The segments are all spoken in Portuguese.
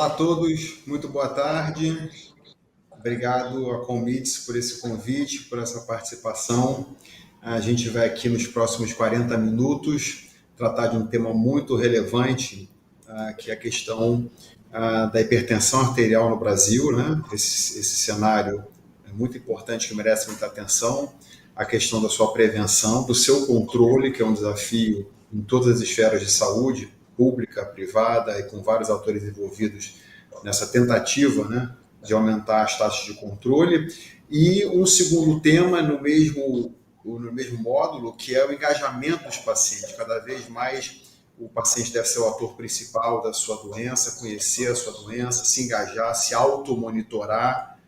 Olá a todos, muito boa tarde. Obrigado a Comites por esse convite, por essa participação. A gente vai aqui nos próximos 40 minutos tratar de um tema muito relevante, que é a questão da hipertensão arterial no Brasil, né? Esse cenário é muito importante, que merece muita atenção. A questão da sua prevenção, do seu controle, que é um desafio em todas as esferas de saúde, pública, privada, e com vários atores envolvidos nessa tentativa, né, de aumentar as taxas de controle. E um segundo tema no mesmo módulo, que é o engajamento dos pacientes. Cada vez mais o paciente deve ser o ator principal da sua doença, conhecer a sua doença, se engajar, se automonitorar,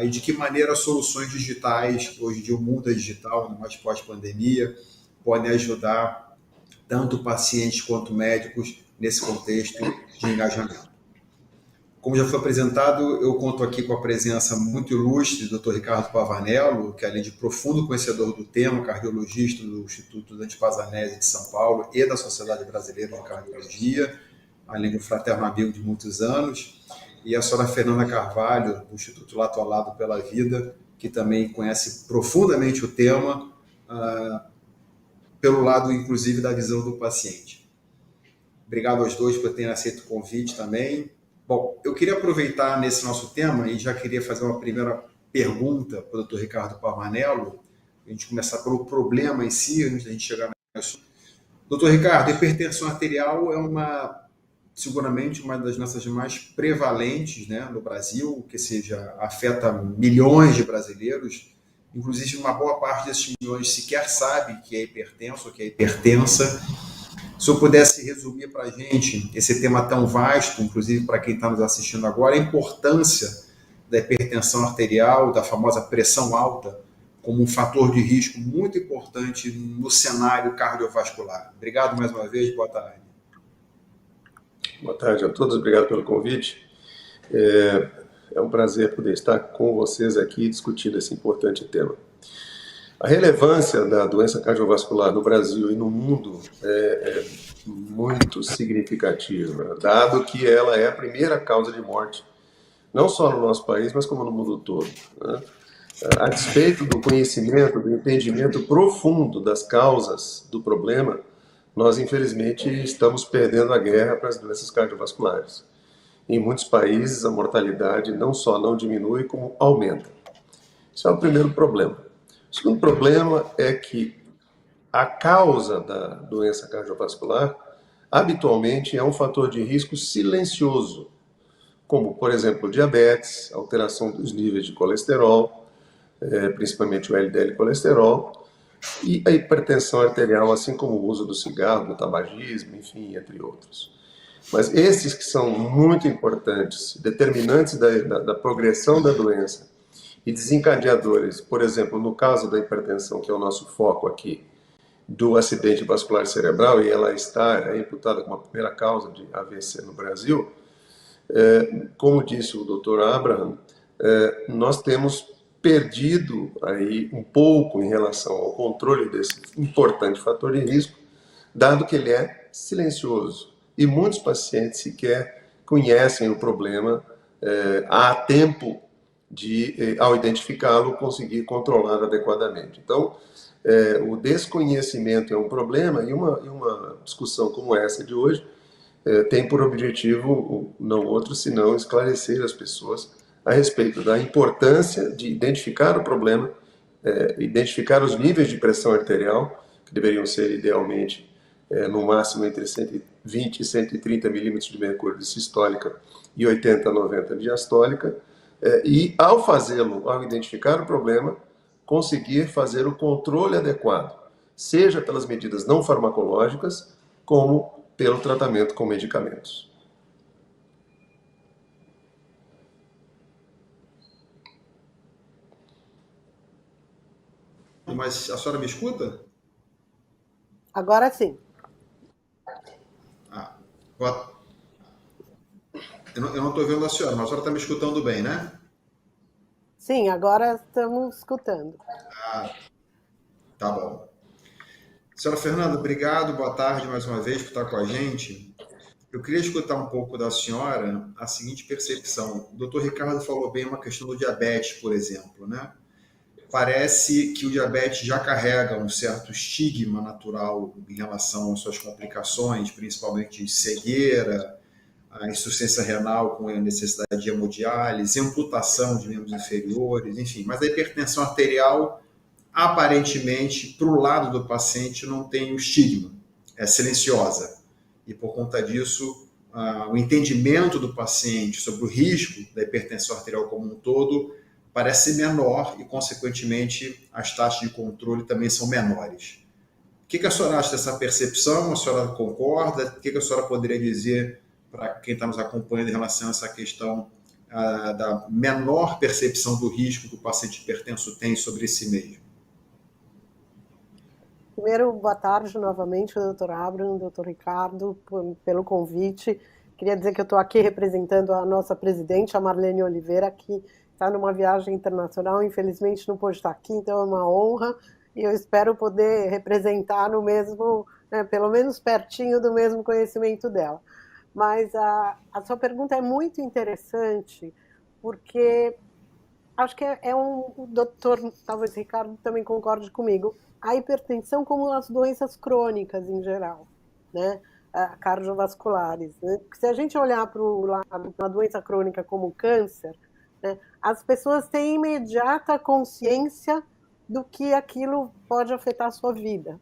e de que maneira as soluções digitais, hoje em dia o mundo é digital, mais pós-pandemia, podem ajudar tanto pacientes quanto médicos nesse contexto de engajamento. Como já foi apresentado, eu conto aqui com a presença muito ilustre do Dr. Ricardo Pavanello, que além de profundo conhecedor do tema, cardiologista do Instituto Dante Pazanese de São Paulo e da Sociedade Brasileira de Cardiologia, além de um fraterno amigo de muitos anos, e a senhora Fernanda Carvalho, do Instituto Lado a Lado pela Vida, que também conhece profundamente o tema, pelo lado, inclusive, da visão do paciente. Obrigado aos dois por terem aceito o convite também. Bom, eu queria aproveitar nesse nosso tema e já queria fazer uma primeira pergunta para o Dr. Ricardo Pavanello, a gente começar pelo problema em si, antes da gente chegar nisso. Dr. Ricardo, a hipertensão arterial é seguramente uma das nossas mais prevalentes, né, no Brasil, que seja, afeta milhões de brasileiros. Inclusive, uma boa parte desses milhões sequer sabe que é hipertenso ou que é hipertensa. Se eu pudesse resumir para a gente esse tema tão vasto, inclusive para quem está nos assistindo agora, a importância da hipertensão arterial, da famosa pressão alta, como um fator de risco muito importante no cenário cardiovascular. Obrigado mais uma vez, boa tarde. Boa tarde a todos, obrigado pelo convite. É um prazer poder estar com vocês aqui discutindo esse importante tema. A relevância da doença cardiovascular no Brasil e no mundo é muito significativa, dado que ela é a primeira causa de morte, não só no nosso país, mas como no mundo todo, né? A despeito do conhecimento, do entendimento profundo das causas do problema, nós, infelizmente, estamos perdendo a guerra para as doenças cardiovasculares. Em muitos países, a mortalidade não só não diminui, como aumenta. Isso é o primeiro problema. O segundo problema é que a causa da doença cardiovascular habitualmente é um fator de risco silencioso, como, por exemplo, diabetes, alteração dos níveis de colesterol, principalmente o LDL colesterol, e a hipertensão arterial, assim como o uso do cigarro, do tabagismo, enfim, entre outros. Mas esses que são muito importantes, determinantes da progressão da doença e desencadeadores, por exemplo, no caso da hipertensão, que é o nosso foco aqui, do acidente vascular cerebral, e ela é imputada como a primeira causa de AVC no Brasil, como disse o Dr. Abraham, nós temos perdido aí um pouco em relação ao controle desse importante fator de risco, dado que ele é silencioso. E muitos pacientes sequer conhecem o problema há tempo de, ao identificá-lo, conseguir controlar adequadamente. Então, o desconhecimento é um problema, e uma discussão como essa de hoje tem por objetivo, não outro, senão esclarecer as pessoas a respeito da importância de identificar o problema, identificar os níveis de pressão arterial, que deveriam ser idealmente no máximo entre 120 e 130 milímetros de mercúrio de sistólica e 80 a 90 de diastólica, e ao fazê-lo, ao identificar o problema, conseguir fazer o controle adequado, seja pelas medidas não farmacológicas, como pelo tratamento com medicamentos. Mas a senhora me escuta? Agora sim. Eu não estou vendo a senhora, mas a senhora está me escutando bem, né? Sim, agora estamos escutando. Tá bom. Senhora Fernanda, obrigado, boa tarde mais uma vez por estar com a gente. Eu queria escutar um pouco da senhora a seguinte percepção. O doutor Ricardo falou bem uma questão do diabetes, por exemplo, né? Parece que o diabetes já carrega um certo estigma natural em relação às suas complicações, principalmente de cegueira, a insuficiência renal com a necessidade de hemodiálise, amputação de membros inferiores, enfim. Mas a hipertensão arterial, aparentemente, para o lado do paciente, não tem o estigma, é silenciosa. E por conta disso, o entendimento do paciente sobre o risco da hipertensão arterial como um todo parece menor e, consequentemente, as taxas de controle também são menores. O que a senhora acha dessa percepção? A senhora concorda? O que a senhora poderia dizer para quem está nos acompanhando em relação a essa questão da menor percepção do risco que o paciente hipertenso tem sobre si mesmo? Primeiro, boa tarde novamente, doutor Abraham, doutor Ricardo, pelo convite. Queria dizer que eu estou aqui representando a nossa presidente, a Marlene Oliveira, que está numa viagem internacional, infelizmente não pôde estar aqui, então é uma honra, e eu espero poder representar no mesmo, né, pelo menos pertinho do mesmo conhecimento dela. Mas a sua pergunta é muito interessante, porque acho que o doutor, talvez Ricardo também concorde comigo, a hipertensão como as doenças crônicas em geral, né? Cardiovasculares. Né? Se a gente olhar para o lado uma doença crônica como o câncer, né, as pessoas têm imediata consciência do que aquilo pode afetar a sua vida.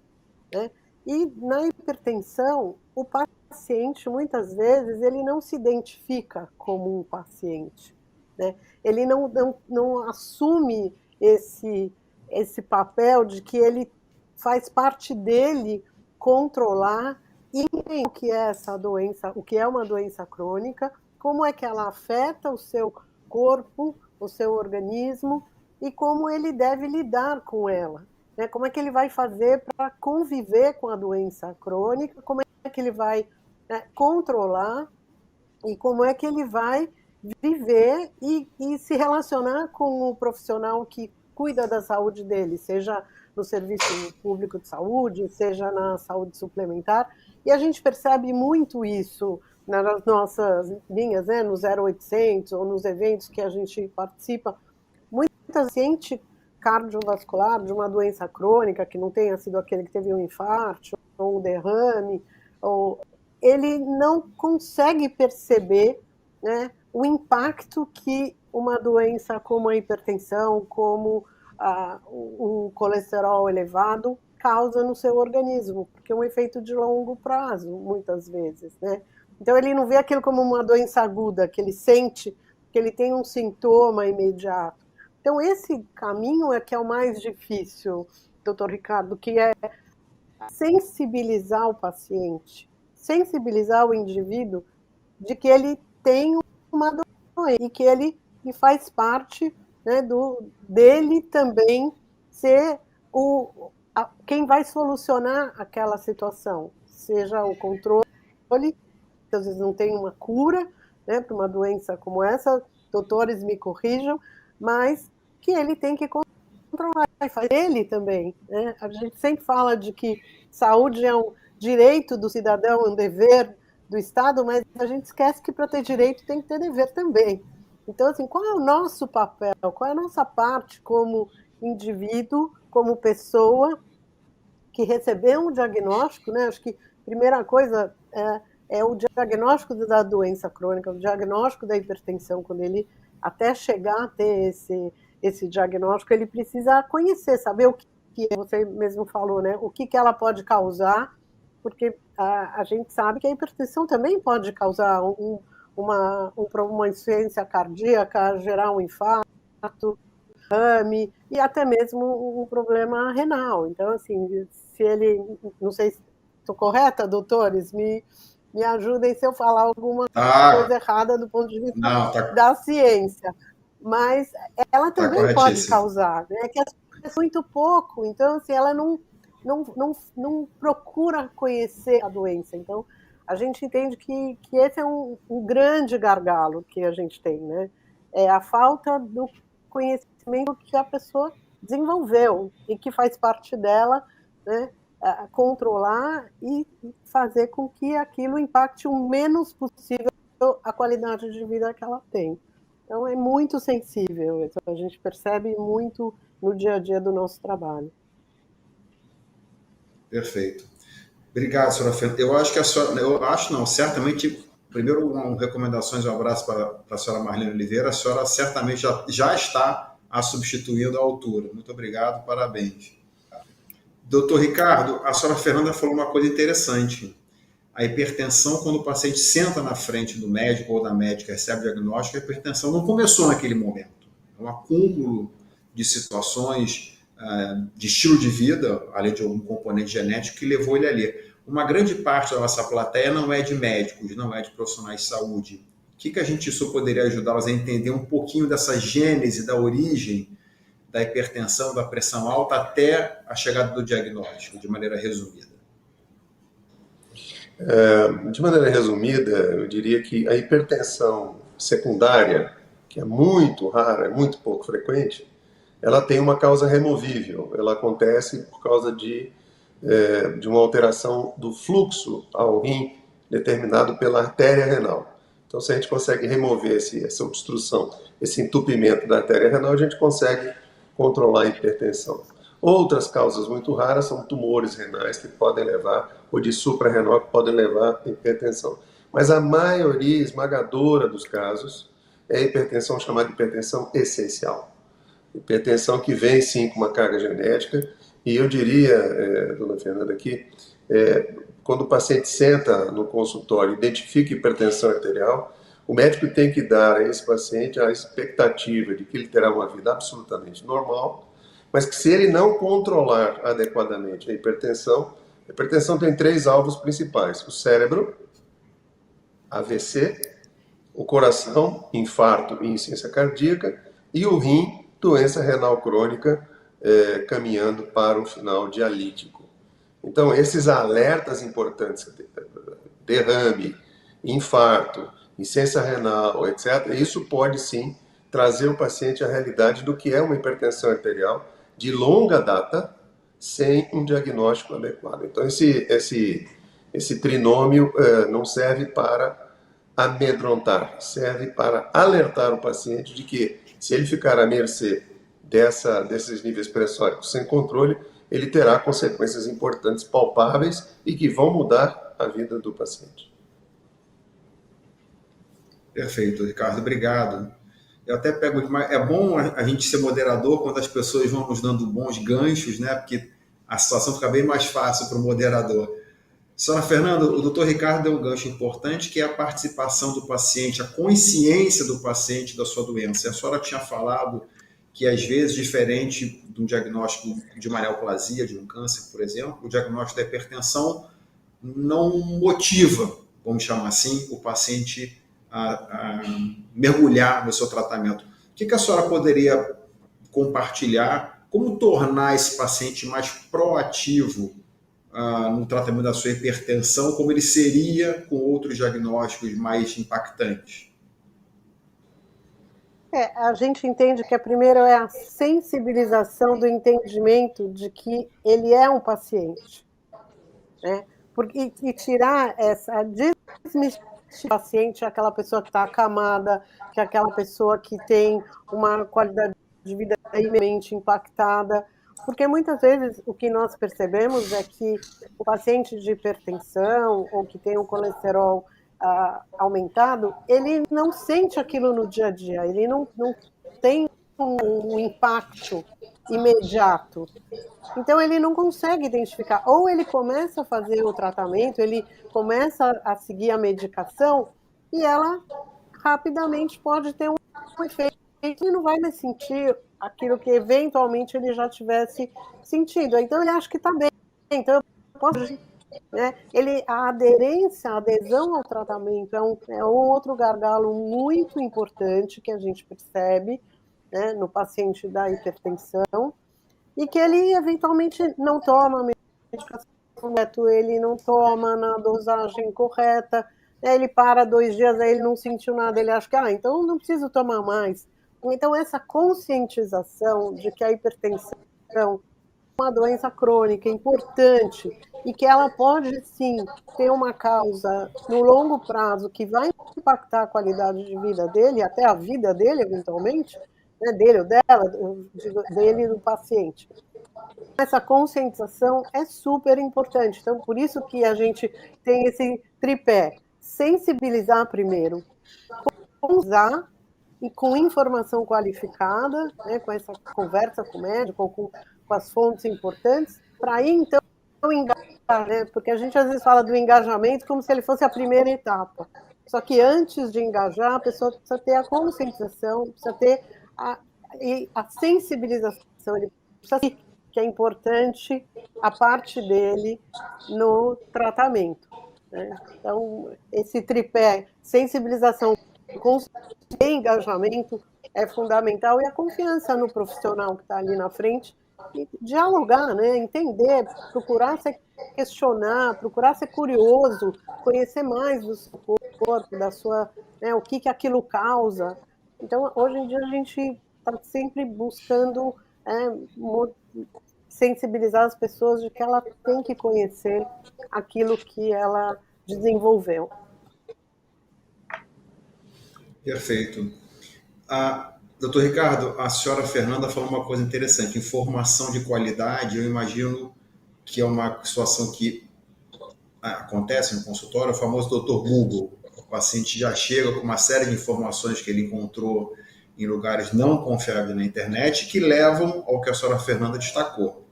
Né? E na hipertensão, o paciente, muitas vezes, ele não se identifica como um paciente. Né? Ele não assume esse papel de que ele faz parte dele controlar e entender o que é essa doença, o que é uma doença crônica, como é que ela afeta o seu corpo, o seu organismo e como ele deve lidar com ela. Né? Como é que ele vai fazer para conviver com a doença crônica, como é que ele vai controlar e como é que ele vai viver e se relacionar com o profissional que cuida da saúde dele, seja no serviço público de saúde, seja na saúde suplementar. E a gente percebe muito isso nas nossas linhas, né, no 0800 ou nos eventos que a gente participa. Muita gente cardiovascular de uma doença crônica, que não tenha sido aquele que teve um infarto ou um derrame, ou ele não consegue perceber, né, o impacto que uma doença como a hipertensão, como o colesterol elevado, causa no seu organismo, porque é um efeito de longo prazo, muitas vezes. Né? Então, ele não vê aquilo como uma doença aguda, que ele sente que ele tem um sintoma imediato. Então, esse caminho é que é o mais difícil, doutor Ricardo, que é sensibilizar o paciente, sensibilizar o indivíduo de que ele tem uma doença e que ele faz parte, né, dele também ser quem vai solucionar aquela situação, seja o controle, que às vezes não tem uma cura, né, para uma doença como essa, doutores me corrijam, mas que ele tem que controlar, ele também. Né? A gente sempre fala de que saúde é um direito do cidadão, um dever do Estado, mas a gente esquece que para ter direito tem que ter dever também. Então, assim, qual é o nosso papel? Qual é a nossa parte como indivíduo, como pessoa que recebeu um diagnóstico, né? Acho que a primeira coisa é o diagnóstico da doença crônica, o diagnóstico da hipertensão, quando ele até chegar a ter esse diagnóstico, ele precisa conhecer, saber o que você mesmo falou, né? O que ela pode causar, porque a gente sabe que a hipertensão também pode causar uma insuficiência cardíaca, gerar um infarto, derrame e até mesmo um problema renal. Então, assim, se ele, não sei se estou correta, doutores, me ajudem se eu falar alguma coisa errada do ponto de vista da ciência. Mas ela também pode causar, né? Que é muito pouco, então, assim, ela não procura conhecer a doença. Então, a gente entende que esse é um grande gargalo que a gente tem, né? É a falta do conhecimento que a pessoa desenvolveu e que faz parte dela, né? controlar e fazer com que aquilo impacte o menos possível a qualidade de vida que ela tem. Então, é muito sensível, então, a gente percebe muito no dia a dia do nosso trabalho. Perfeito. Obrigado, senhora Fernanda. Eu acho que a senhora, eu acho não, certamente, primeiro, recomendações, um abraço para a senhora Marlene Oliveira. A senhora certamente já está a substituindo à altura. Muito obrigado, parabéns. Doutor Ricardo, a senhora Fernanda falou uma coisa interessante. A hipertensão, quando o paciente senta na frente do médico ou da médica, recebe o diagnóstico, a hipertensão não começou naquele momento. É um acúmulo de situações, de estilo de vida, além de algum componente genético, que levou ele ali. Uma grande parte da nossa plateia não é de médicos, não é de profissionais de saúde. O que a gente isso poderia ajudá-los a entender um pouquinho dessa gênese, da origem da hipertensão, da pressão alta, até a chegada do diagnóstico, de maneira resumida? De maneira resumida, eu diria que a hipertensão secundária, que é muito rara, é muito pouco frequente, ela tem uma causa removível. Ela acontece por causa de uma alteração do fluxo ao rim determinado pela artéria renal. Então, se a gente consegue remover essa obstrução, esse entupimento da artéria renal, a gente consegue controlar a hipertensão. Outras causas muito raras são tumores renais que podem levar, ou de suprarrenal que podem levar à hipertensão. Mas a maioria esmagadora dos casos é a hipertensão chamada hipertensão essencial. Hipertensão que vem sim com uma carga genética, e eu diria, dona Fernanda, que quando o paciente senta no consultório e identifica hipertensão arterial, o médico tem que dar a esse paciente a expectativa de que ele terá uma vida absolutamente normal, mas que se ele não controlar adequadamente a hipertensão tem 3 alvos principais: o cérebro, AVC, o coração, infarto e insuficiência cardíaca, e o rim, doença renal crônica, caminhando para um final dialítico. Então, esses alertas importantes, derrame, infarto, insuficiência renal, etc., isso pode sim trazer o paciente à realidade do que é uma hipertensão arterial de longa data, sem um diagnóstico adequado. Então, esse trinômio não serve para amedrontar, serve para alertar o paciente de que, se ele ficar à mercê desses níveis pressóricos sem controle, ele terá consequências importantes, palpáveis, e que vão mudar a vida do paciente. Perfeito, Ricardo, obrigado. Eu até pego, é bom a gente ser moderador quando as pessoas vão nos dando bons ganchos, né? Porque a situação fica bem mais fácil para o moderador. Senhora Fernanda, o doutor Ricardo deu um gancho importante, que é a participação do paciente, a consciência do paciente da sua doença. A senhora tinha falado que, às vezes, diferente de um diagnóstico de uma neoplasia, de um câncer, por exemplo, o diagnóstico da hipertensão não motiva, vamos chamar assim, o paciente a mergulhar no seu tratamento. O que a senhora poderia compartilhar? Como tornar esse paciente mais proativo no tratamento da sua hipertensão, como ele seria com outros diagnósticos mais impactantes? A gente entende que a primeira é a sensibilização do entendimento de que ele é um paciente, né? E tirar essa desmistificação do paciente, aquela pessoa que está acamada, que é aquela pessoa que tem uma qualidade de vida imenamente impactada, porque muitas vezes o que nós percebemos é que o paciente de hipertensão ou que tem um colesterol aumentado, ele não sente aquilo no dia a dia, ele não tem um impacto imediato. Então ele não consegue identificar, ou ele começa a fazer o tratamento, ele começa a seguir a medicação e ela rapidamente pode ter um efeito, ele não vai mais sentir aquilo que eventualmente ele já tivesse sentido. Então ele acha que está bem, então eu posso, né? A aderência, a adesão ao tratamento é um outro gargalo muito importante que a gente percebe, né, no paciente da hipertensão, e que ele eventualmente não toma a medicação correta, ele não toma na dosagem correta, né, ele para 2 dias, aí ele não sentiu nada, ele acha que, então não preciso tomar mais. Então essa conscientização de que a hipertensão uma doença crônica importante e que ela pode, sim, ter uma causa no longo prazo que vai impactar a qualidade de vida dele, até a vida dele, eventualmente, né, dele ou dela, dele e do paciente. Essa conscientização é super importante. Então, por isso que a gente tem esse tripé: sensibilizar primeiro, usar e com informação qualificada, né, com essa conversa com o médico, ou com as fontes importantes, para aí, então, engajar, né? Porque a gente às vezes fala do engajamento como se ele fosse a primeira etapa. Só que antes de engajar, a pessoa precisa ter a conscientização, precisa ter a sensibilização, ele precisa saber que é importante a parte dele no tratamento, né? Então, esse tripé, sensibilização, engajamento é fundamental, e a confiança no profissional que está ali na frente, e dialogar, né? Entender, procurar se questionar, procurar ser curioso, conhecer mais do seu corpo, da sua, né, o que aquilo causa. Então, hoje em dia a gente está sempre buscando sensibilizar as pessoas de que ela tem que conhecer aquilo que ela desenvolveu. Perfeito. Doutor Ricardo, a senhora Fernanda falou uma coisa interessante: informação de qualidade. Eu imagino que é uma situação que acontece no consultório, o famoso doutor Google. O paciente já chega com uma série de informações que ele encontrou em lugares não confiáveis na internet, que levam ao que a senhora Fernanda destacou.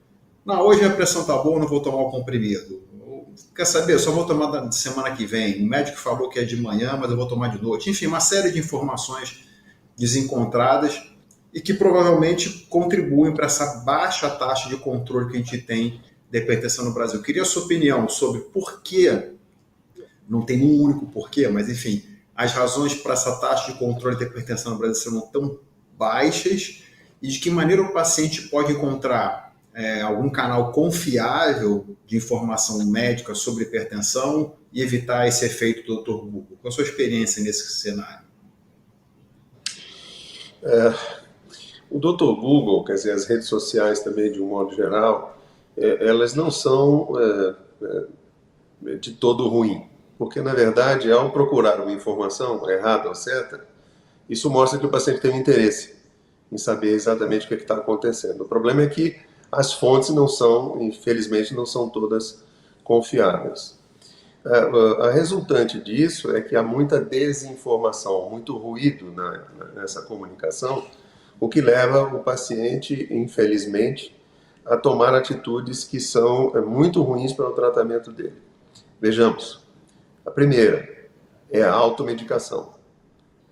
Não, hoje a pressão está boa, não vou tomar o comprimido. Quer saber? Eu só vou tomar semana que vem. O médico falou que é de manhã, mas eu vou tomar de noite. Enfim, uma série de informações desencontradas e que provavelmente contribuem para essa baixa taxa de controle que a gente tem da hipertensão no Brasil. Eu queria a sua opinião sobre por que, não tem um único porquê, mas enfim, as razões para essa taxa de controle da hipertensão no Brasil serem tão baixas e de que maneira o paciente pode encontrar algum canal confiável de informação médica sobre hipertensão e evitar esse efeito do Dr. Google. Qual a sua experiência nesse cenário? O Dr. Google, quer dizer, as redes sociais também, de um modo geral, elas não são de todo ruim, porque, na verdade, ao procurar uma informação errada ou certa, isso mostra que o paciente tem um interesse em saber exatamente o que está acontecendo. O problema é que as fontes não são, infelizmente, não são todas confiáveis. A resultante disso é que há muita desinformação, muito ruído nessa comunicação, o que leva o paciente, infelizmente, a tomar atitudes que são muito ruins para o tratamento dele. Vejamos, a primeira é a automedicação.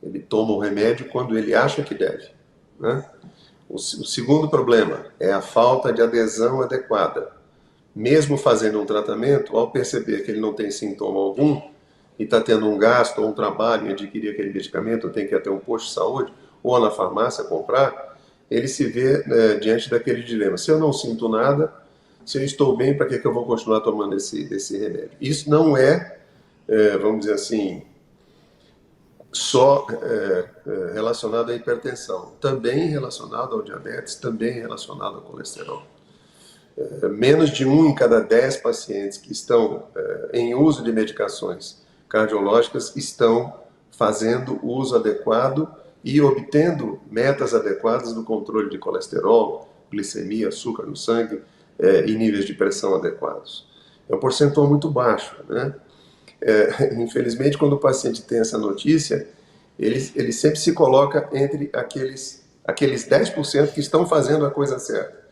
Ele toma o remédio quando ele acha que deve, né? O segundo problema é a falta de adesão adequada. Mesmo fazendo um tratamento, ao perceber que ele não tem sintoma algum e está tendo um gasto ou um trabalho em adquirir aquele medicamento, tem que ir até um posto de saúde ou na farmácia comprar, ele se vê diante daquele dilema. Se eu não sinto nada, se eu estou bem, para que eu vou continuar tomando esse remédio? Isso não vamos dizer assim, só relacionado à hipertensão, também relacionado ao diabetes, também relacionado ao colesterol. Menos de 1 em cada 10 pacientes que estão em uso de medicações cardiológicas estão fazendo uso adequado e obtendo metas adequadas no controle de colesterol, glicemia, açúcar no sangue e níveis de pressão adequados. É um percentual muito baixo, né? Infelizmente, quando o paciente tem essa notícia, ele sempre se coloca entre aqueles 10% que estão fazendo a coisa certa.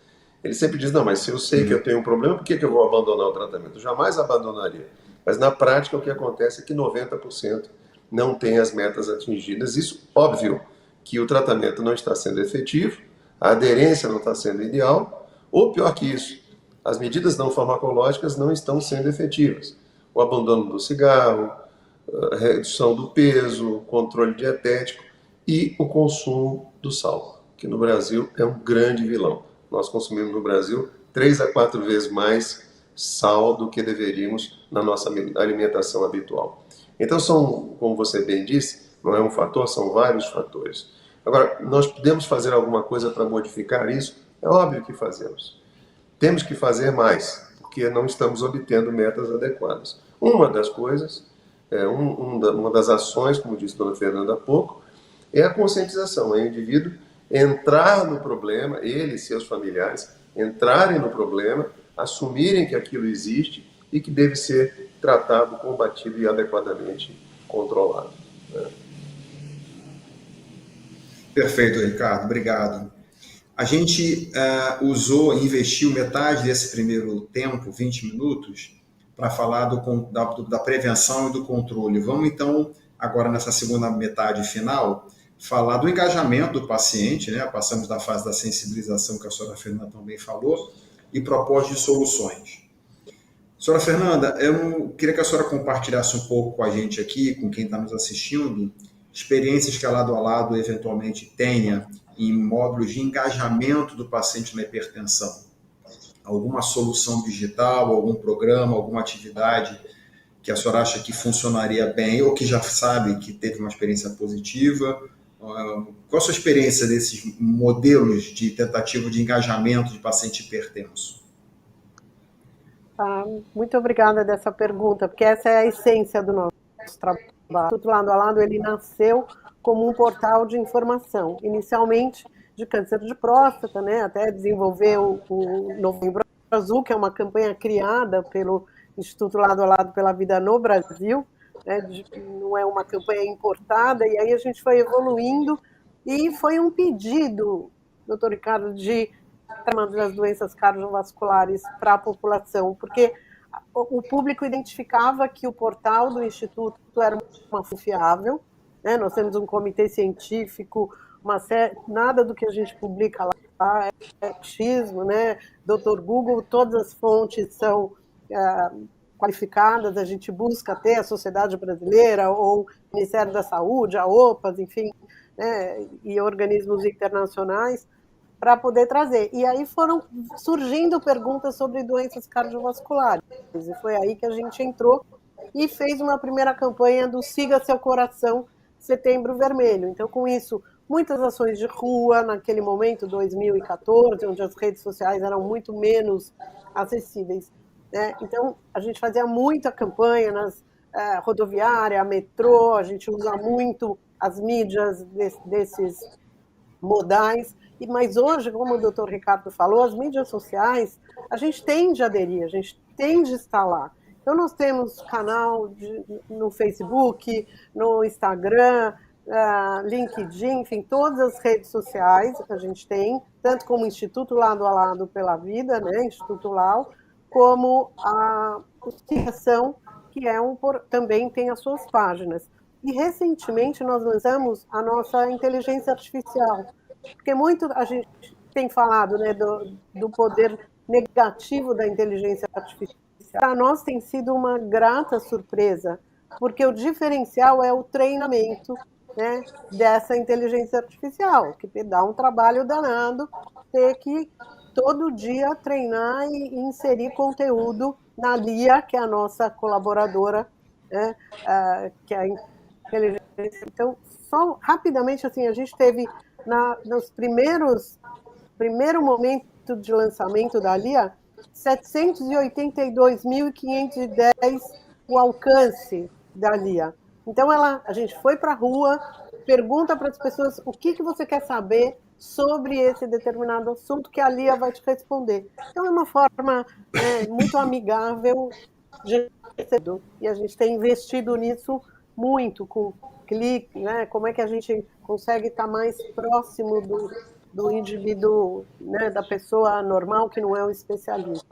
Ele sempre diz, não, mas se eu sei que eu tenho um problema, por que eu vou abandonar o tratamento? Eu jamais abandonaria. Mas na prática o que acontece é que 90% não tem as metas atingidas. Isso, óbvio, que o tratamento não está sendo efetivo, a aderência não está sendo ideal, ou pior que isso, as medidas não farmacológicas não estão sendo efetivas. O abandono do cigarro, a redução do peso, controle dietético e o consumo do sal, que no Brasil é um grande vilão. Nós consumimos no Brasil 3 a 4 vezes mais sal do que deveríamos na nossa alimentação habitual. Então são, como você bem disse, não é um fator, são vários fatores. Agora, nós podemos fazer alguma coisa para modificar isso? É óbvio que fazemos. temos que fazer mais, porque não estamos obtendo metas adequadas. Uma das coisas, uma das ações, como disse a dona Fernanda há pouco, é a conscientização, é o indivíduo entrar no problema, ele e seus familiares entrarem no problema, assumirem que aquilo existe e que deve ser tratado, combatido e adequadamente controlado. Perfeito, Ricardo, obrigado. A gente investiu metade desse primeiro tempo, 20 minutos, para falar da prevenção e do controle. Vamos, então, agora nessa segunda metade final, falar do engajamento do paciente, né? Passamos da fase da sensibilização, que a senhora Fernanda também falou, e propostas de soluções. Senhora Fernanda, eu queria que a senhora compartilhasse um pouco com a gente aqui, com quem está nos assistindo, experiências que a lado eventualmente tenha em módulos de engajamento do paciente na hipertensão. Alguma solução digital, algum programa, alguma atividade que a senhora acha que funcionaria bem ou que já sabe que teve uma experiência positiva. Qual a sua experiência desses modelos de tentativa de engajamento de paciente hipertenso? Muito obrigada dessa pergunta, porque essa é a essência do nosso trabalho. O Lado a Lado, ele nasceu como um portal de informação, inicialmente de câncer de próstata, né, até desenvolver o Novembro Azul, que é uma campanha criada pelo Instituto Lado a Lado pela Vida no Brasil, né, não é uma campanha importada, e aí a gente foi evoluindo, e foi um pedido, doutor Ricardo, de tratamento das doenças cardiovasculares para a população, porque o público identificava que o portal do Instituto era uma confiável, né? Nós temos um comitê científico, nada do que a gente publica lá é achismo, né? Dr. Google, todas as fontes são qualificadas, a gente busca ter a Sociedade Brasileira ou o Ministério da Saúde, a OPAS, enfim, né? E organismos internacionais, para poder trazer. E aí foram surgindo perguntas sobre doenças cardiovasculares. E foi aí que a gente entrou e fez uma primeira campanha do Siga Seu Coração, Setembro Vermelho. Então, com isso, muitas ações de rua, naquele momento, 2014, onde as redes sociais eram muito menos acessíveis, né? Então, a gente fazia muita campanha nas rodoviária, metrô, a gente usa muito as mídias desses modais. Mas hoje, como o doutor Ricardo falou, as mídias sociais, a gente tende a aderir, a gente tende a estar lá. Então, nós temos canal no Facebook, no Instagram, LinkedIn, enfim, todas as redes sociais a gente tem, tanto como o Instituto Lado a Lado pela Vida, né, Instituto LAU, como a Associação, que também tem as suas páginas. E, recentemente, nós lançamos a nossa inteligência artificial, porque muito a gente tem falado, né, do poder negativo da inteligência artificial. Para nós tem sido uma grata surpresa, porque o diferencial é o treinamento, né, dessa inteligência artificial, que dá um trabalho danado, ter que todo dia treinar e inserir conteúdo na Lia, que é a nossa colaboradora, né, que é a inteligência. Então, só rapidamente, assim, a gente teve nos primeiro momento de lançamento da Lia, 782.510 o alcance da Lia. Então, a gente foi para a rua, pergunta para as pessoas o que você quer saber sobre esse determinado assunto, que a Lia vai te responder. Então, é uma forma muito amigável de receber. E a gente tem investido nisso muito, com clique, né? Como é que a gente consegue estar mais próximo do indivíduo, né? Da pessoa normal, que não é um especialista.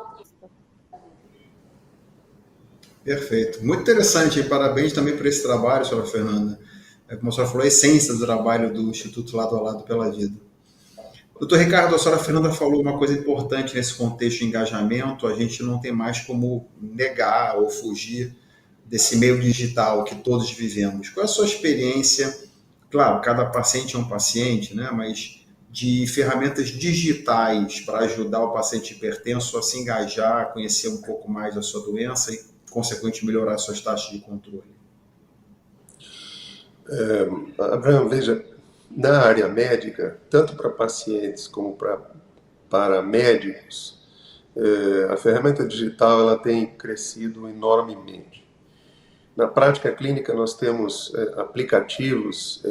Perfeito. Muito interessante. E parabéns também por esse trabalho, senhora Fernanda. Como a senhora falou, a essência do trabalho do Instituto Lado a Lado pela Vida. Doutor Ricardo, a senhora Fernanda falou uma coisa importante nesse contexto de engajamento. A gente não tem mais como negar ou fugir desse meio digital que todos vivemos. Qual é a sua experiência? Claro, cada paciente é um paciente, né? Mas de ferramentas digitais para ajudar o paciente hipertenso a se engajar, a conhecer um pouco mais da sua doença e, consequentemente, melhorar suas taxas de controle. Abraham, veja, na área médica, tanto para pacientes como para médicos, A ferramenta digital ela tem crescido enormemente. Na prática clínica, nós temos aplicativos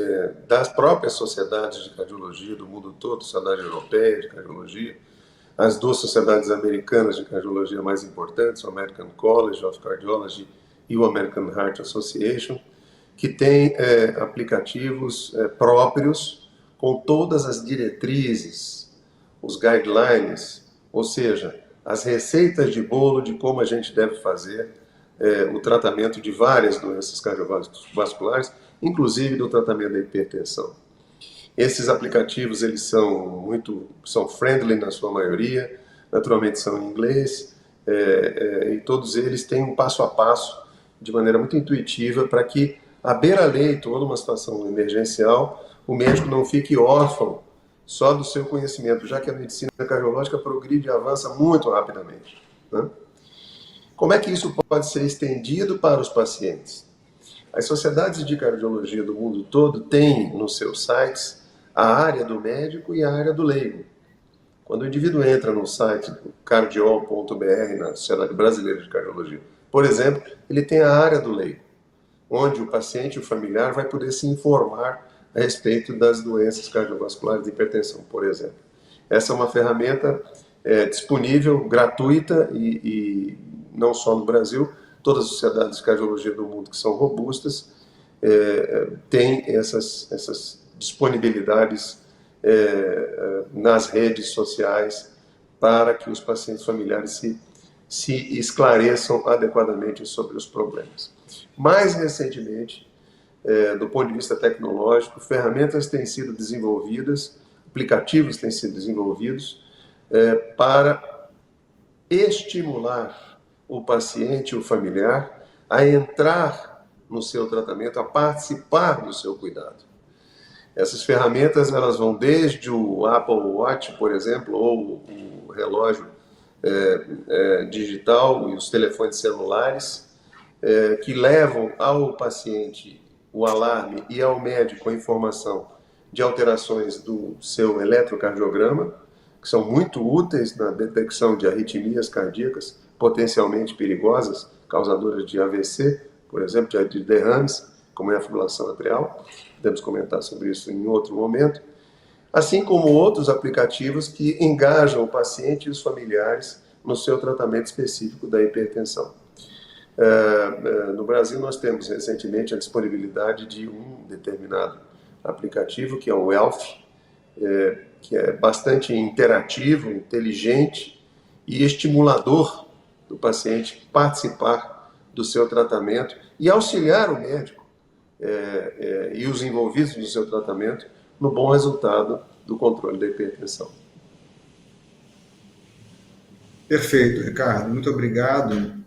das próprias sociedades de cardiologia do mundo todo, Sociedade Europeia de Cardiologia, as duas sociedades americanas de cardiologia mais importantes, o American College of Cardiology e o American Heart Association, que têm aplicativos próprios com todas as diretrizes, os guidelines, ou seja, as receitas de bolo de como a gente deve fazer o tratamento de várias doenças cardiovasculares, inclusive do tratamento da hipertensão. Esses aplicativos eles são friendly na sua maioria, naturalmente são em inglês, e todos eles têm um passo a passo de maneira muito intuitiva para que à beira-leito ou numa situação emergencial o médico não fique órfão só do seu conhecimento, já que a medicina cardiológica progride e avança muito rapidamente, né? Como é que isso pode ser estendido para os pacientes? As sociedades de cardiologia do mundo todo têm nos seus sites a área do médico e a área do leigo. Quando o indivíduo entra no site cardiol.br, na Sociedade Brasileira de Cardiologia, por exemplo, ele tem a área do leigo, onde o paciente e o familiar vai poder se informar a respeito das doenças cardiovasculares de hipertensão, por exemplo. Essa é uma ferramenta disponível, gratuita e não só no Brasil, todas as sociedades de cardiologia do mundo que são robustas têm essas disponibilidades nas redes sociais para que os pacientes familiares se esclareçam adequadamente sobre os problemas. Mais recentemente, do ponto de vista tecnológico, ferramentas têm sido desenvolvidas, aplicativos têm sido desenvolvidos para estimular o paciente, o familiar, a entrar no seu tratamento, a participar do seu cuidado. Essas ferramentas elas vão desde o Apple Watch, por exemplo, ou o relógio digital e os telefones celulares, que levam ao paciente o alarme e ao médico a informação de alterações do seu eletrocardiograma, que são muito úteis na detecção de arritmias cardíacas potencialmente perigosas, causadoras de AVC, por exemplo, de derrames, como é a fibrilação atrial. Podemos comentar sobre isso em outro momento. Assim como outros aplicativos que engajam o paciente e os familiares no seu tratamento específico da hipertensão. No Brasil, nós temos recentemente a disponibilidade de um determinado aplicativo, que é o ELF, que é bastante interativo, inteligente e estimulador do paciente participar do seu tratamento e auxiliar o médico e os envolvidos no seu tratamento no bom resultado do controle da hipertensão. Perfeito, Ricardo. Muito obrigado.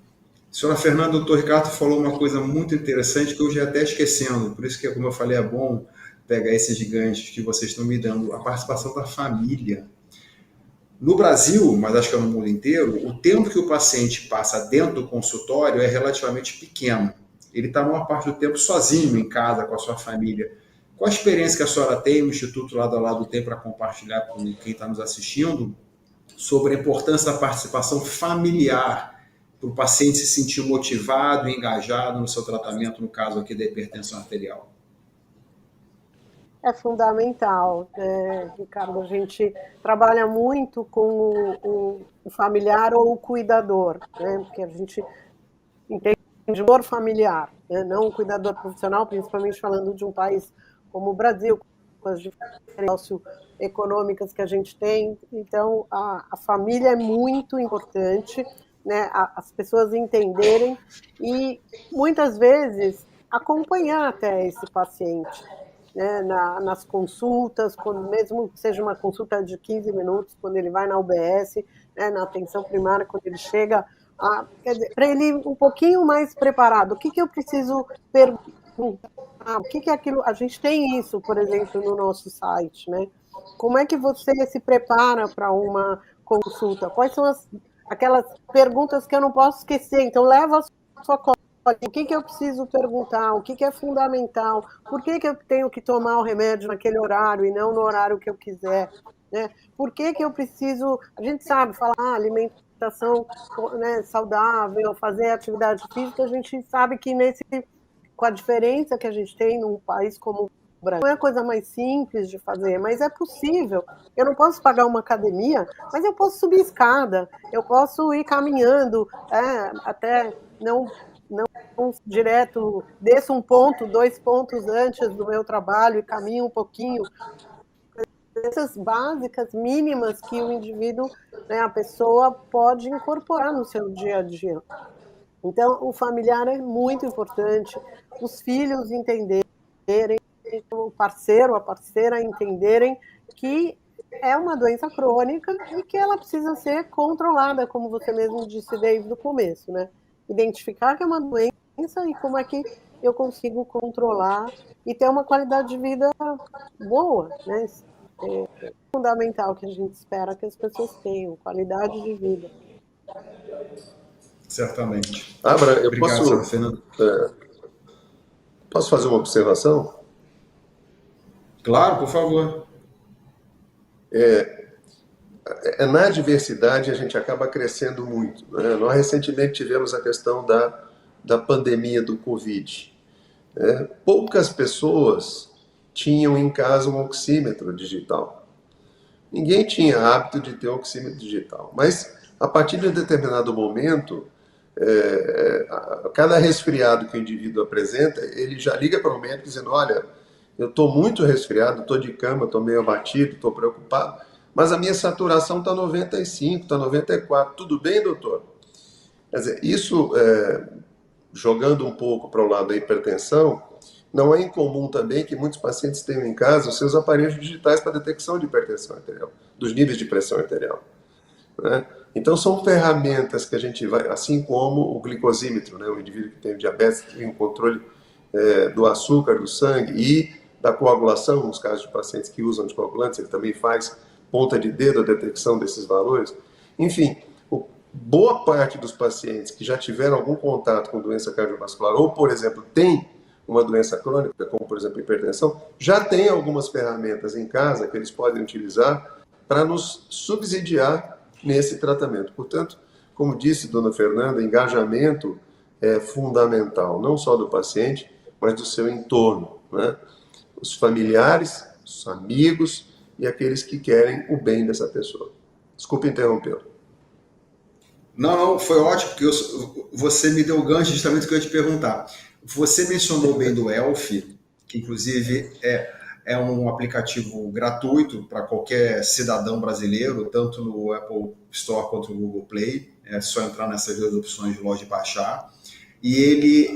Senhora Fernanda, o doutor Ricardo falou uma coisa muito interessante que eu já até esquecendo, por isso que, como eu falei, é bom pegar esses gigantes que vocês estão me dando, a participação da família. No Brasil, mas acho que é no mundo inteiro, o tempo que o paciente passa dentro do consultório é relativamente pequeno. Ele está a maior parte do tempo sozinho em casa, com a sua família. Qual a experiência que a senhora tem, o Instituto Lado a Lado tem para compartilhar com quem está nos assistindo sobre a importância da participação familiar para o paciente se sentir motivado e engajado no seu tratamento, no caso aqui da hipertensão arterial? É fundamental, Ricardo. A gente trabalha muito com o familiar ou o cuidador, né? Porque a gente entende o familiar, né? Não o cuidador profissional, principalmente falando de um país como o Brasil, com as diferenças socioeconômicas que a gente tem. Então, a família é muito importante, né? As pessoas entenderem e, muitas vezes, acompanhar até esse paciente, né, nas consultas, mesmo que seja uma consulta de 15 minutos, quando ele vai na UBS, né, na atenção primária, quando ele chega, para ele ir um pouquinho mais preparado. O que eu preciso perguntar? O que é aquilo? A gente tem isso, por exemplo, no nosso site, né? Como é que você se prepara para uma consulta? Quais são aquelas perguntas que eu não posso esquecer? Então, leva a sua cola. O que eu preciso perguntar? O que é fundamental? Por que eu tenho que tomar o remédio naquele horário e não no horário que eu quiser? Né? Por que eu preciso... A gente sabe falar alimentação alimentação, né, saudável, fazer atividade física, a gente sabe que com a diferença que a gente tem num país como o Brasil, não é a coisa mais simples de fazer, mas é possível. Eu não posso pagar uma academia, mas eu posso subir escada, eu posso ir caminhando, até não direto, desço 1 ponto, 2 pontos antes do meu trabalho e caminho um pouquinho. Essas básicas, mínimas que o indivíduo, né, a pessoa pode incorporar no seu dia a dia. Então, o familiar é muito importante, os filhos entenderem, o parceiro, a parceira entenderem que é uma doença crônica e que ela precisa ser controlada, como você mesmo disse desde o começo, né? Identificar que é uma doença e como é que eu consigo controlar e ter uma qualidade de vida boa, né? É fundamental que a gente espera que as pessoas tenham qualidade de vida. Certamente. Abra, eu Obrigado, Fernando. Posso fazer uma observação? Claro, por favor. Na diversidade a gente acaba crescendo muito, né? Nós recentemente tivemos a questão da pandemia do Covid. Poucas pessoas tinham em casa um oxímetro digital. Ninguém tinha hábito de ter oxímetro digital. Mas, a partir de um determinado momento, cada resfriado que o indivíduo apresenta, ele já liga para o médico dizendo, olha, eu estou muito resfriado, estou de cama, estou meio abatido, estou preocupado, mas a minha saturação está 95, está 94, tudo bem, doutor? Quer dizer, isso, jogando um pouco para o lado da hipertensão, não é incomum também que muitos pacientes tenham em casa os seus aparelhos digitais para detecção de hipertensão arterial, dos níveis de pressão arterial, né? Então, são ferramentas que a gente vai, assim como o glicosímetro, né? O indivíduo que tem diabetes tem um controle do açúcar do sangue e da coagulação, nos casos de pacientes que usam anticoagulantes, ele também faz ponta de dedo a detecção desses valores. Enfim, boa parte dos pacientes que já tiveram algum contato com doença cardiovascular ou, por exemplo, tem uma doença crônica, como, por exemplo, hipertensão, já tem algumas ferramentas em casa que eles podem utilizar para nos subsidiar nesse tratamento. Portanto, como disse dona Fernanda, engajamento é fundamental, não só do paciente, mas do seu entorno, né? Os familiares, os amigos e aqueles que querem o bem dessa pessoa. Desculpe interrompê-lo. Não, foi ótimo, porque você me deu o gancho justamente do que eu ia te perguntar. Você mencionou bem do Elf, que inclusive é um aplicativo gratuito para qualquer cidadão brasileiro, tanto no Apple Store quanto no Google Play. É só entrar nessas 2 opções de loja e baixar. E ele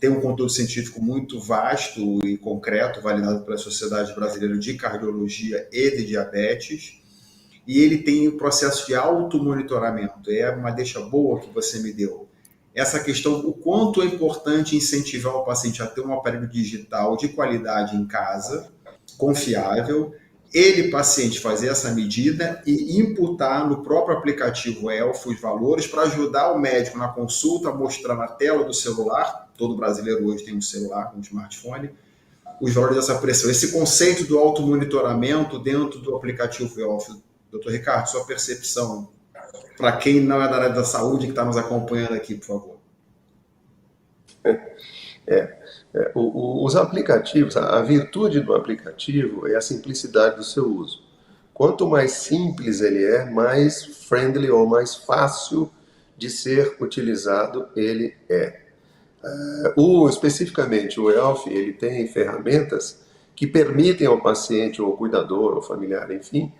tem um conteúdo científico muito vasto e concreto, validado pela Sociedade Brasileira de Cardiologia e de Diabetes. E ele tem o processo de automonitoramento. É uma deixa boa que você me deu. Essa questão, o quanto é importante incentivar o paciente a ter um aparelho digital de qualidade em casa, confiável, ele, paciente, fazer essa medida e imputar no próprio aplicativo ELF os valores para ajudar o médico na consulta a mostrar na tela do celular, todo brasileiro hoje tem um celular, um smartphone, os valores dessa pressão. Esse conceito do automonitoramento dentro do aplicativo ELF. Doutor Ricardo, sua percepção, para quem não é da área da saúde que está nos acompanhando aqui, por favor. Os aplicativos, a virtude do aplicativo é a simplicidade do seu uso. Quanto mais simples ele é, mais friendly ou mais fácil de ser utilizado ele é. Especificamente o ELF, ele tem ferramentas que permitem ao paciente, ou ao cuidador, ou familiar, enfim,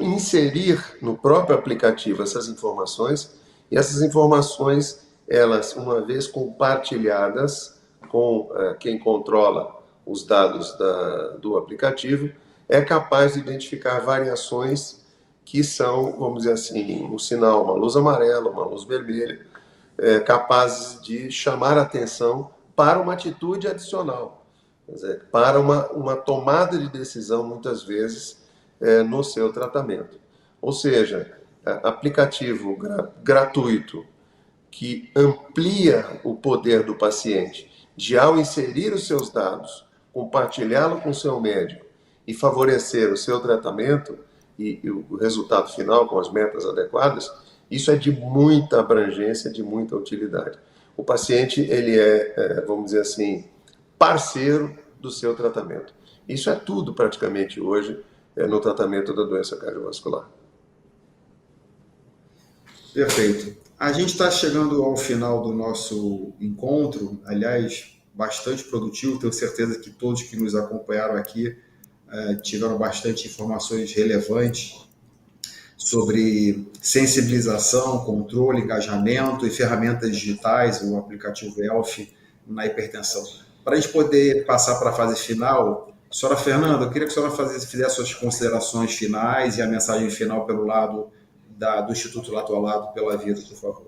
inserir no próprio aplicativo essas informações, e essas informações, elas, uma vez compartilhadas com quem controla os dados do aplicativo, é capaz de identificar variações que são, vamos dizer assim, um sinal, uma luz amarela, uma luz vermelha, capazes de chamar a atenção para uma atitude adicional, quer dizer, para uma tomada de decisão, muitas vezes, no seu tratamento. Ou seja, aplicativo gratuito que amplia o poder do paciente de, ao inserir os seus dados, compartilhá-lo com o seu médico e favorecer o seu tratamento, e o resultado final com as metas adequadas, isso é de muita abrangência, de muita utilidade. O paciente, ele vamos dizer assim, parceiro do seu tratamento. Isso é tudo praticamente hoje no tratamento da doença cardiovascular. Perfeito. A gente está chegando ao final do nosso encontro, aliás, bastante produtivo. Tenho certeza que todos que nos acompanharam aqui tiveram bastante informações relevantes sobre sensibilização, controle, engajamento e ferramentas digitais, o aplicativo ELF na hipertensão. Para a gente poder passar para a fase final, senhora Fernanda, eu queria que a senhora fizesse suas considerações finais e a mensagem final pelo lado do Instituto Lado a Lado pela Vida, por favor.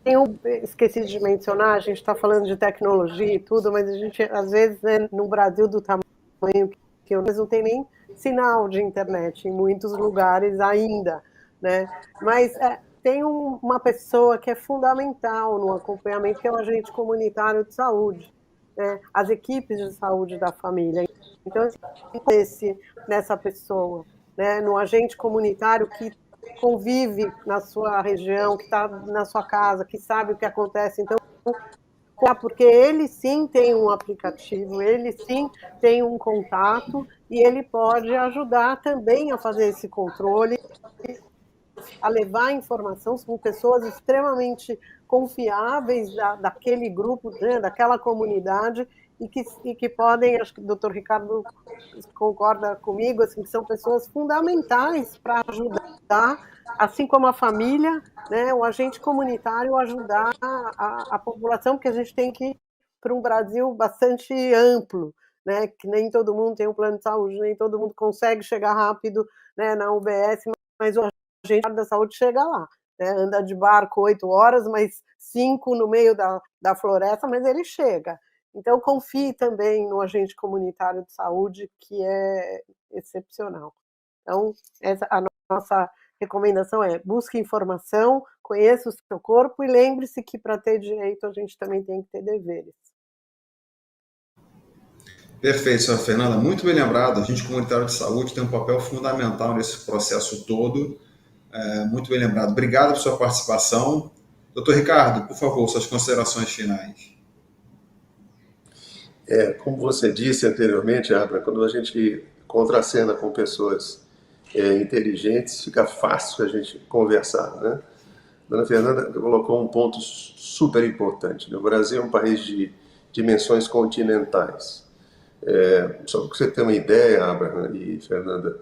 Eu esqueci de mencionar, a gente está falando de tecnologia e tudo, mas a gente, às vezes, né, no Brasil do tamanho que eu não tem nem sinal de internet em muitos lugares ainda, né? Mas tem uma pessoa que é fundamental no acompanhamento, que é o agente comunitário de saúde, né? As equipes de saúde da família. Então, nessa pessoa, né, no agente comunitário que convive na sua região, que está na sua casa, que sabe o que acontece. Então, porque ele sim tem um aplicativo, ele sim tem um contato e ele pode ajudar também a fazer esse controle, a levar informação. São pessoas extremamente confiáveis daquele grupo, né, daquela comunidade, e que podem, acho que o Dr. Ricardo concorda comigo, assim, que são pessoas fundamentais para ajudar, assim como a família, né, o agente comunitário ajudar a população, porque a gente tem que ir para um Brasil bastante amplo, né, que nem todo mundo tem um plano de saúde, nem todo mundo consegue chegar rápido, né, na UBS, mas o agente da saúde chega lá, né, anda de barco 8 horas, mas 5 no meio da floresta, mas ele chega. Então, confie também no agente comunitário de saúde, que é excepcional. Então, a nossa recomendação é: busque informação, conheça o seu corpo e lembre-se que para ter direito a gente também tem que ter deveres. Perfeito, senhora Fernanda. Muito bem lembrado. O agente comunitário de saúde tem um papel fundamental nesse processo todo. Muito bem lembrado. Obrigado por sua participação. Doutor Ricardo, por favor, suas considerações finais. Como você disse anteriormente, Abra, quando a gente contracena com pessoas inteligentes, fica fácil a gente conversar, né? Dona Fernanda colocou um ponto super importante. O Brasil é um país de dimensões continentais. Só para você ter uma ideia, Abraham e Fernanda,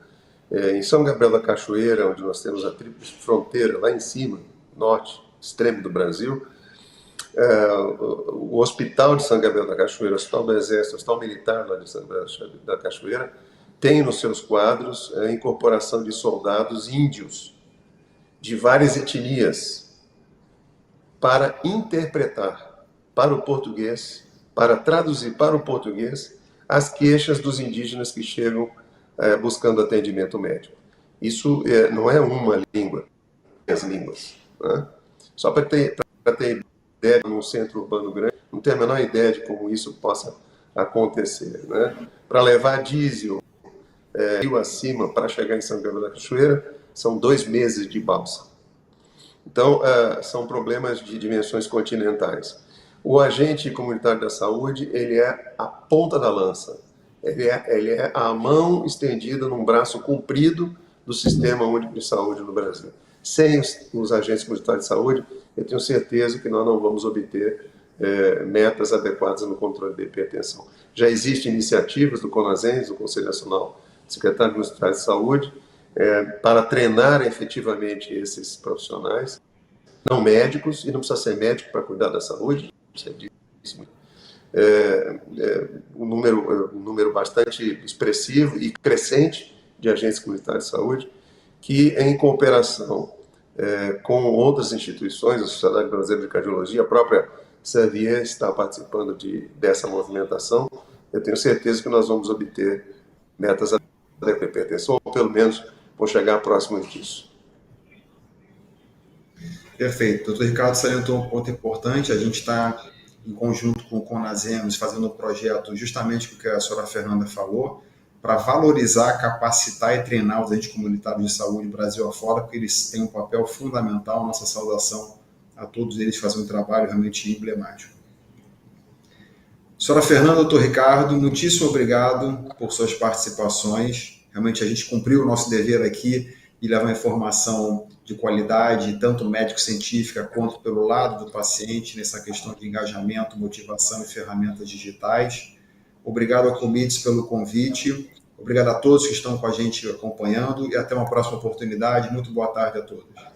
em São Gabriel da Cachoeira, onde nós temos a tríplice fronteira, lá em cima, norte, extremo do Brasil, o Hospital de São Gabriel da Cachoeira, o Hospital do Exército, o Hospital Militar lá de São Gabriel da Cachoeira, tem nos seus quadros a incorporação de soldados índios de várias etnias para interpretar para o português, para traduzir para o português as queixas dos indígenas que chegam buscando atendimento médico. Isso não é uma língua, as línguas. Né? Só para ter ideia, num centro urbano grande, não tem a menor ideia de como isso possa acontecer. Né? Para levar diesel rio acima para chegar em São Gabriel da Cachoeira, são 2 meses de balsa. Então, são problemas de dimensões continentais. O agente comunitário da saúde, ele é a ponta da lança. Ele é a mão estendida num braço comprido do Sistema Único de Saúde no Brasil. Sem os agentes comunitários de saúde, eu tenho certeza que nós não vamos obter metas adequadas no controle da hipertensão. Já existem iniciativas do CONASENS, do Conselho Nacional de Secretários Municipais de Saúde, para treinar efetivamente esses profissionais, não médicos, e não precisa ser médico para cuidar da saúde, um número bastante expressivo e crescente de agentes comunitários de saúde, que em cooperação com outras instituições, a Sociedade Brasileira de Cardiologia, a própria Servier está participando dessa movimentação. Eu tenho certeza que nós vamos obter metas da hipertensão, ou pelo menos vou chegar próximo disso. Perfeito. O doutor Ricardo salientou um ponto importante. A gente está, em conjunto com o CONASEMS, fazendo um projeto justamente com o que a senhora Fernanda falou, para valorizar, capacitar e treinar os agentes comunitários de saúde Brasil afora, porque eles têm um papel fundamental. Nossa saudação a todos eles que fazem um trabalho realmente emblemático. Senhora Fernanda, doutor Ricardo, muitíssimo obrigado por suas participações. Realmente a gente cumpriu o nosso dever aqui e levar informação de qualidade, tanto médico-científica quanto pelo lado do paciente, nessa questão de engajamento, motivação e ferramentas digitais. Obrigado a Comites pelo convite. Obrigado a todos que estão com a gente acompanhando e até uma próxima oportunidade. Muito boa tarde a todos.